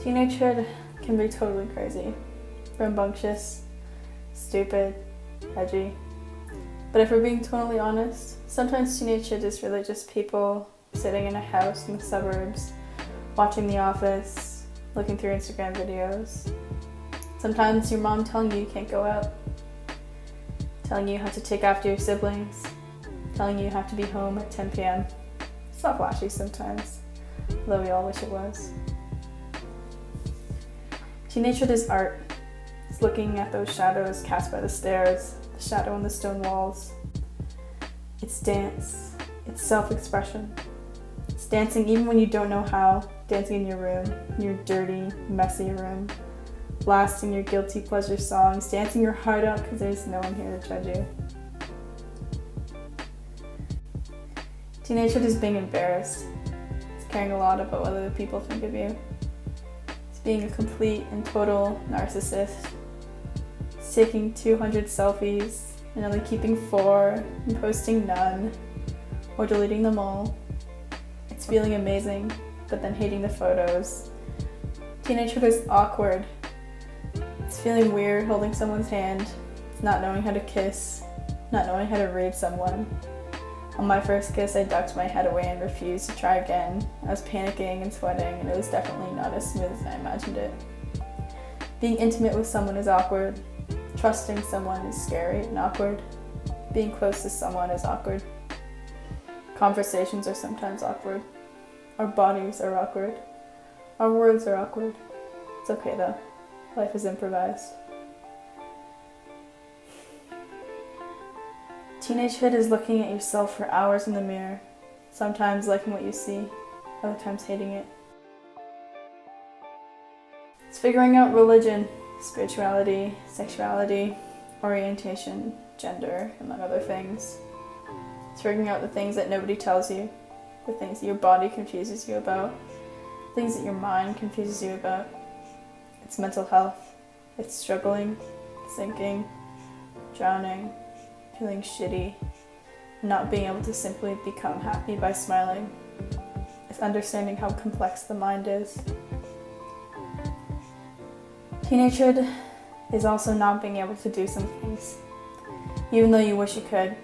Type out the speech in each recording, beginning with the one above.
Teenagehood can be totally crazy, rambunctious, stupid, edgy. But if we're being totally honest, sometimes teenagehood is really just people sitting in a house in the suburbs, watching The Office, looking through Instagram videos. Sometimes your mom telling you can't go out, telling you how to take after your siblings, telling you you have to be home at 10 p.m. It's not flashy sometimes, although we all wish it was. Teenagehood is art. It's looking at those shadows cast by the stairs, the shadow on the stone walls. It's dance. It's self-expression. It's dancing even when you don't know how, dancing in your room, in your dirty, messy room, blasting your guilty pleasure songs, dancing your heart out because there's no one here to judge you. Teenagehood is being embarrassed. It's caring a lot about what other people think of you. It's being a complete and total narcissist. It's taking 200 selfies and only keeping 4 and posting none or deleting them all. It's feeling amazing, but then hating the photos. Teenagehood is awkward. It's feeling weird holding someone's hand. It's not knowing how to kiss, not knowing how to read someone. On my first kiss, I ducked my head away and refused to try again. I was panicking and sweating, and it was definitely not as smooth as I imagined it. Being intimate with someone is awkward. Trusting someone is scary and awkward. Being close to someone is awkward. Conversations are sometimes awkward. Our bodies are awkward. Our words are awkward. It's okay though. Life is improvised. Teenagehood is looking at yourself for hours in the mirror, sometimes liking what you see, other times hating it. It's figuring out religion, spirituality, sexuality, orientation, gender, among other things. It's figuring out the things that nobody tells you, the things that your body confuses you about, things that your mind confuses you about. It's mental health. It's struggling, sinking, drowning, feeling shitty, and not being able to simply become happy by smiling. It's understanding how complex the mind is. Teenagehood is also not being able to do some things, even though you wish you could.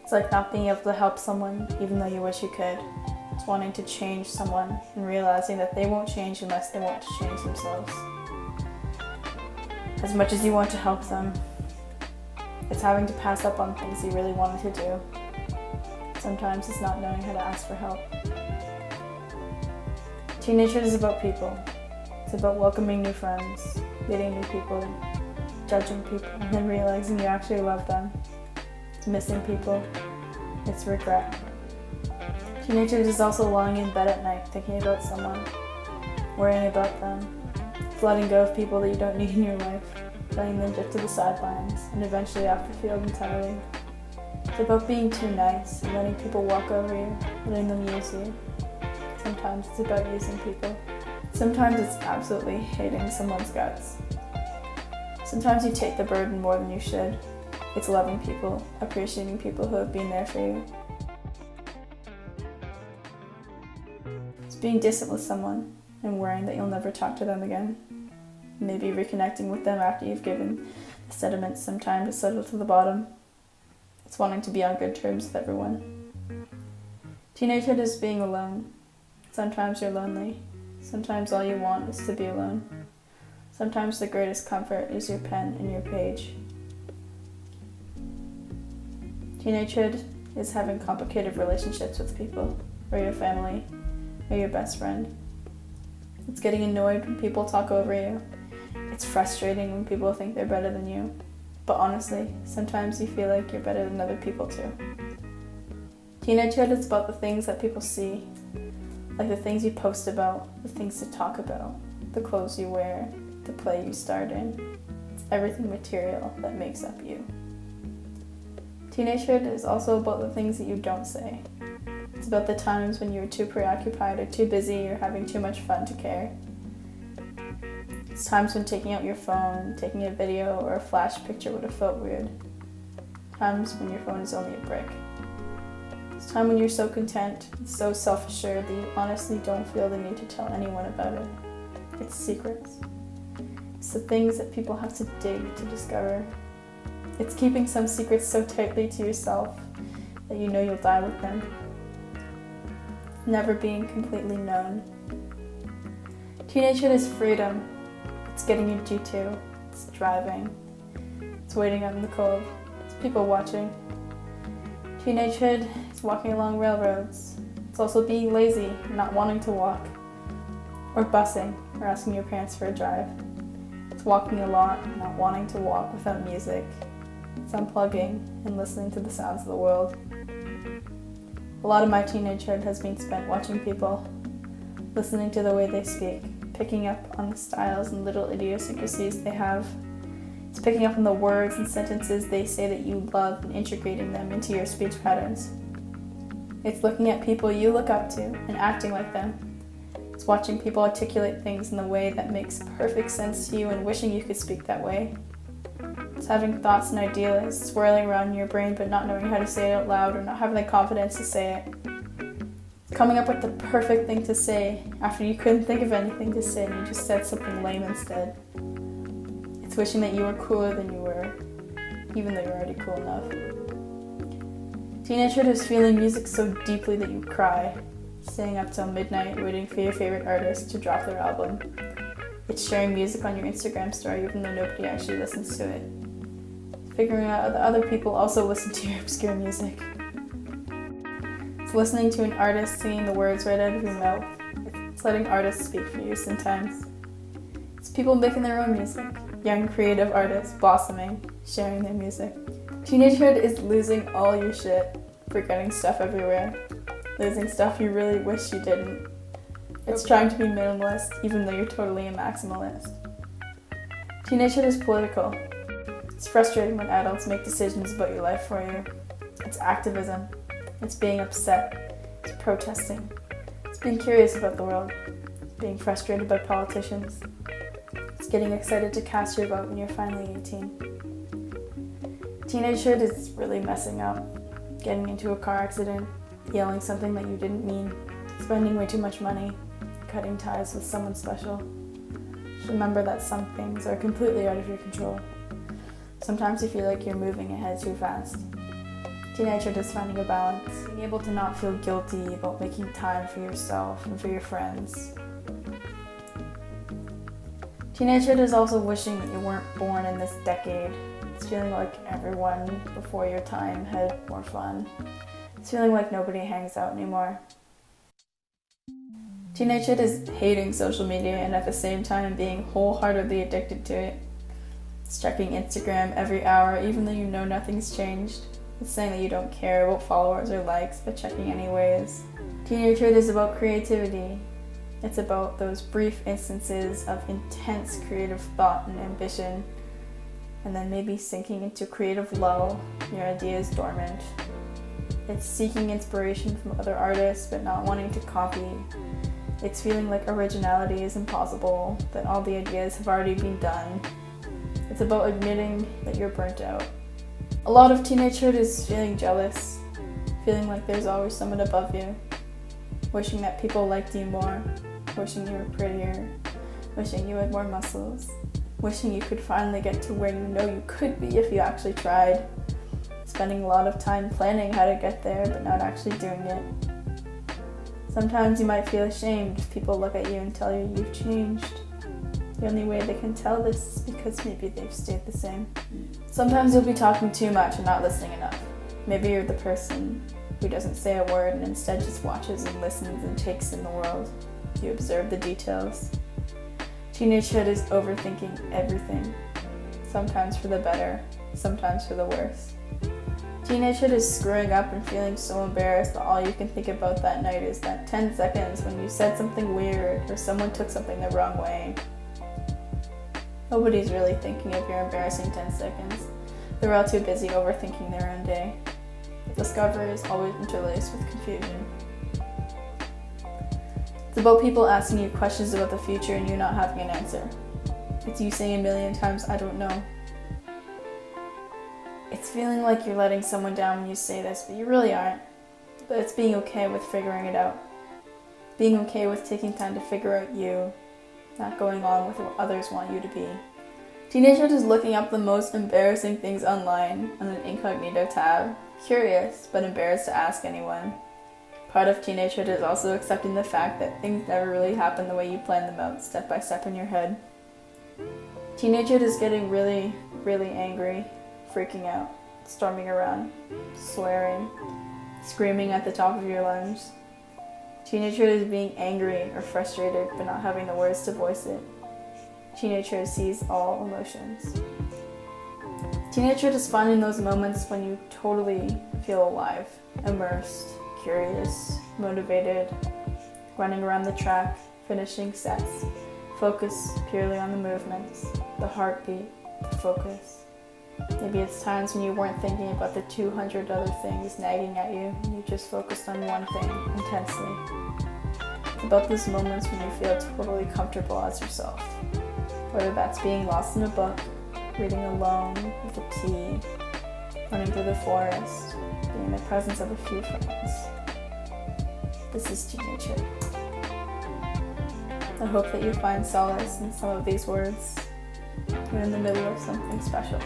It's like not being able to help someone, even though you wish you could. It's wanting to change someone and realizing that they won't change unless they want to change themselves. As much as you want to help them, it's having to pass up on things you really wanted to do. Sometimes it's not knowing how to ask for help. Teenagehood is about people. It's about welcoming new friends, meeting new people, judging people, and then realizing you actually love them. It's missing people. It's regret. Teenagehood is also lying in bed at night thinking about someone, worrying about them. It's letting go of people that you don't need in your life, letting them drift to the sidelines, and eventually off the field entirely. It's about being too nice and letting people walk over you, letting them use you. Sometimes it's about using people. Sometimes it's absolutely hating someone's guts. Sometimes you take the burden more than you should. It's loving people, appreciating people who have been there for you. It's being distant with someone and worrying that you'll never talk to them again. Maybe reconnecting with them after you've given the sediments some time to settle to the bottom. It's wanting to be on good terms with everyone. Teenagehood is being alone. Sometimes you're lonely. Sometimes all you want is to be alone. Sometimes the greatest comfort is your pen and your page. Teenagehood is having complicated relationships with people, or your family, or your best friend. It's getting annoyed when people talk over you. It's frustrating when people think they're better than you. But honestly, sometimes you feel like you're better than other people too. Teenagehood is about the things that people see, like the things you post about, the things to talk about, the clothes you wear, the play you start in. It's everything material that makes up you. Teenagehood is also about the things that you don't say. It's about the times when you're too preoccupied or too busy or having too much fun to care. It's times when taking out your phone, taking a video, or a flash picture would have felt weird. Times when your phone is only a brick. It's time when you're so content and so self-assured that you honestly don't feel the need to tell anyone about it. It's secrets. It's the things that people have to dig to discover. It's keeping some secrets so tightly to yourself that you know you'll die with them. Never being completely known. Teenagehood is freedom. It's getting your G2. It's driving. It's waiting out in the cold. It's people watching. Teenagehood is walking along railroads. It's also being lazy and not wanting to walk. Or busing, or asking your parents for a drive. It's walking a lot and not wanting to walk without music. It's unplugging and listening to the sounds of the world. A lot of my teenagehood has been spent watching people, listening to the way they speak, picking up on the styles and little idiosyncrasies they have. It's picking up on the words and sentences they say that you love and integrating them into your speech patterns. It's looking at people you look up to and acting like them. It's watching people articulate things in the way that makes perfect sense to you and wishing you could speak that way. It's having thoughts and ideas swirling around in your brain but not knowing how to say it out loud or not having the confidence to say it. It's coming up with the perfect thing to say after you couldn't think of anything to say and you just said something lame instead. It's wishing that you were cooler than you were, even though you're already cool enough. Teenagehood is feeling music so deeply that you cry. Staying up till midnight waiting for your favorite artist to drop their album. It's sharing music on your Instagram story even though nobody actually listens to it. Figuring out that other people also listen to your obscure music. It's listening to an artist singing the words right out of your mouth. It's letting artists speak for you sometimes. It's people making their own music. Young creative artists blossoming, sharing their music. Teenagehood is losing all your shit, forgetting stuff everywhere. Losing stuff you really wish you didn't. It's trying to be minimalist, even though you're totally a maximalist. Teenagehood is political. It's frustrating when adults make decisions about your life for you. It's activism. It's being upset. It's protesting. It's being curious about the world. It's being frustrated by politicians. It's getting excited to cast your vote when you're finally 18. Teenagehood is really messing up. Getting into a car accident. Yelling something that you didn't mean, spending way too much money, cutting ties with someone special. Just remember that some things are completely out of your control. Sometimes you feel like you're moving ahead too fast. Teenagehood is finding a balance, being able to not feel guilty about making time for yourself and for your friends. Teenagehood is also wishing that you weren't born in this decade. It's feeling like everyone before your time had more fun. It's feeling like nobody hangs out anymore. Teenagehood is hating social media and at the same time being wholeheartedly addicted to it. It's checking Instagram every hour even though you know nothing's changed. It's saying that you don't care about followers or likes but checking anyways. Teenagehood is about creativity. It's about those brief instances of intense creative thought and ambition and then maybe sinking into creative lull, your ideas dormant. It's seeking inspiration from other artists but not wanting to copy. It's feeling like originality is impossible, that all the ideas have already been done. It's about admitting that you're burnt out. A lot of teenagehood is feeling jealous, feeling like there's always someone above you, wishing that people liked you more, wishing you were prettier, wishing you had more muscles, wishing you could finally get to where you know you could be if you actually tried. Spending a lot of time planning how to get there, but not actually doing it. Sometimes you might feel ashamed if people look at you and tell you you've changed. The only way they can tell this is because maybe they've stayed the same. Sometimes you'll be talking too much and not listening enough. Maybe you're the person who doesn't say a word and instead just watches and listens and takes in the world. You observe the details. Teenagehood is overthinking everything. Sometimes for the better, sometimes for the worse. Teenagehood is screwing up and feeling so embarrassed that all you can think about that night is that 10 seconds when you said something weird or someone took something the wrong way. Nobody's really thinking of your embarrassing 10 seconds. They're all too busy overthinking their own day. Discovery is always interlaced with confusion. It's about people asking you questions about the future and you not having an answer. It's you saying a million times, I don't know. It's feeling like you're letting someone down when you say this, but you really aren't. But it's being okay with figuring it out. Being okay with taking time to figure out you. not going on with what others want you to be. Teenagehood is looking up the most embarrassing things online on an incognito tab, curious but embarrassed to ask anyone. Part of teenagehood is also accepting the fact that things never really happen the way you plan them out step by step in your head. Teenagehood is getting really, really angry, freaking out, storming around, swearing, screaming at the top of your lungs. Teenagehood is being angry or frustrated but not having the words to voice it. Teenagehood sees all emotions. Teenagehood is finding those moments when you totally feel alive, immersed, curious, motivated, running around the track, finishing sets, focus purely on the movements, the heartbeat, the focus. Maybe it's times when you weren't thinking about the 200 other things nagging at you and you just focused on one thing intensely. It's about those moments when you feel totally comfortable as yourself. Whether that's being lost in a book, reading alone with a tea, running through the forest, being in the presence of a few friends. This is teenagehood. I hope that you find solace in some of these words. You're in the middle of something special.